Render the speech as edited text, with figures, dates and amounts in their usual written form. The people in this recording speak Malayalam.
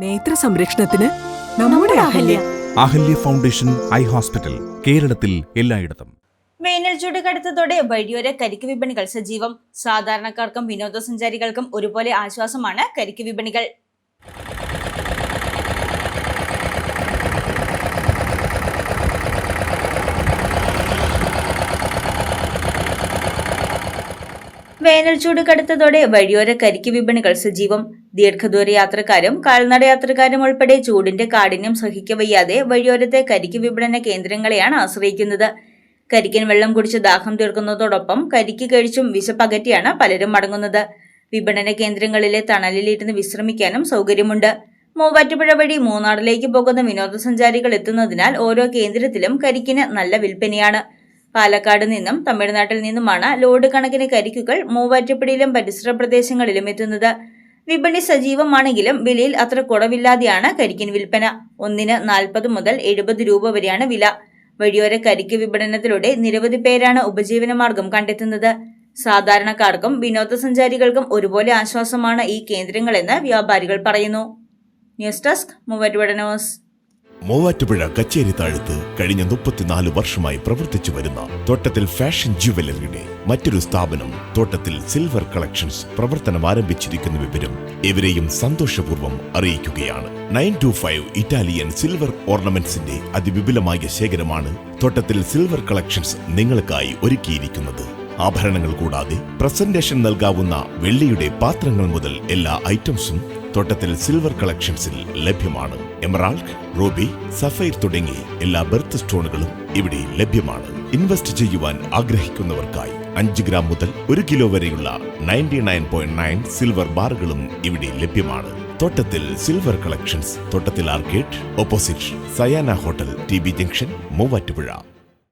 നേത്ര സംരക്ഷണത്തിന് നമ്മുടെ Ahalya. Ahalya foundation eye hospital, കേരളത്തിൽ എല്ലായിടത്തും. വേനൽ ചൂട് കടുത്തതോടെ വഴിയോര കരിക്ക് വിപണികൾ സജീവം. സാധാരണക്കാർക്കും വിനോദസഞ്ചാരികൾക്കും ഒരുപോലെ ആശ്വാസമാണ് കരിക്ക് വിപണികൾ. വേനൽ ചൂട് കടുത്തതോടെ വഴിയോര കരിക്ക് വിപണികൾ സജീവം. ദീർഘദൂര യാത്രക്കാരും കാൽനട യാത്രക്കാരും ഉൾപ്പെടെ ചൂടിന്റെ കാഠിന്യം സഹിക്കവയ്യാതെ വഴിയോരത്തെ കരിക്ക് വിപണന കേന്ദ്രങ്ങളെയാണ് ആശ്രയിക്കുന്നത്. കരിക്കൻ വെള്ളം കുടിച്ച് ദാഹം തീർക്കുന്നതോടൊപ്പം കരിക്ക് കഴിച്ചും വിശപ്പകറ്റിയാണ് പലരും മടങ്ങുന്നത്. വിപണന കേന്ദ്രങ്ങളിലെ തണലിലിരുന്ന് വിശ്രമിക്കാനും സൗകര്യമുണ്ട്. മൂവാറ്റുപുഴ വഴി മൂന്നാറിലേക്ക് പോകുന്ന വിനോദസഞ്ചാരികൾ എത്തുന്നതിനാൽ ഓരോ കേന്ദ്രത്തിലും കരിക്കിന് നല്ല വിൽപ്പനയാണ്. പാലക്കാട് നിന്നും തമിഴ്നാട്ടിൽ നിന്നുമാണ് ലോഡ് കണക്കിന് കരിക്കുകൾ മൂവാറ്റുപുഴയിലും പരിസര പ്രദേശങ്ങളിലും എത്തുന്നത്. വിപണി സജീവമാണെങ്കിലും വിലയിൽ അത്ര കുറവില്ലാതെയാണ് കരിക്കിൻ വിൽപ്പന. ഒന്നിന് 40 മുതൽ 70 രൂപ വരെയാണ് വില. വഴിയോര കരിക്ക് വിപണനത്തിലൂടെ നിരവധി പേരാണ് ഉപജീവനമാർഗം കണ്ടെത്തുന്നത്. സാധാരണക്കാർക്കും വിനോദസഞ്ചാരികൾക്കും ഒരുപോലെ ആശ്വാസമാണ് ഈ കേന്ദ്രങ്ങളെന്ന് വ്യാപാരികൾ പറയുന്നു. News desk Muvattupuzha news. Muvattupuzha കച്ചേരി താഴത്ത് കഴിഞ്ഞ 34 വർഷമായി പ്രവർത്തിച്ചു വരുന്ന തോട്ടത്തിൽ ഫാഷൻ ജുവലറിയുടെ മറ്റൊരു സ്ഥാപനം തോട്ടത്തിൽ സിൽവർ കളക്ഷൻസ് പ്രവർത്തനം ആരംഭിച്ചിരിക്കുന്ന വിവരം ഇവരെയും സന്തോഷപൂർവ്വം അറിയിക്കുകയാണ്. 925 ഇറ്റാലിയൻ സിൽവർ ഓർണമെന്റ്സിന്റെ അതിവിപുലമായ ശേഖരമാണ് തോട്ടത്തിൽ സിൽവർ കളക്ഷൻസ് നിങ്ങൾക്കായി ഒരുക്കിയിരിക്കുന്നത്. ആഭരണങ്ങൾ കൂടാതെ പ്രസന്റേഷൻ നൽകാവുന്ന വെള്ളിയുടെ പാത്രങ്ങൾ മുതൽ എല്ലാ ഐറ്റംസും തോട്ടത്തിൽ സിൽവർ കളക്ഷൻസിൽ ലഭ്യമാണ്. എമറാൾഡ്, റൂബി, സഫൈർ തുടങ്ങി എല്ലാ ബെർത്ത് സ്റ്റോണുകളും ഇവിടെ ലഭ്യമാണ്. ഇൻവെസ്റ്റ് ചെയ്യുവാൻ ആഗ്രഹിക്കുന്നവർക്കായി 5 ഗ്രാം മുതൽ 1 കിലോ വരെയുള്ള 99.9 സിൽവർ ബാറുകളും ഇവിടെ ലഭ്യമാണ്. തോട്ടത്തിൽ സിൽവർ കളക്ഷൻസ്, തോട്ടത്തിൽ arcade, opposite Sayana hotel, TB junction, Muvattupuzha.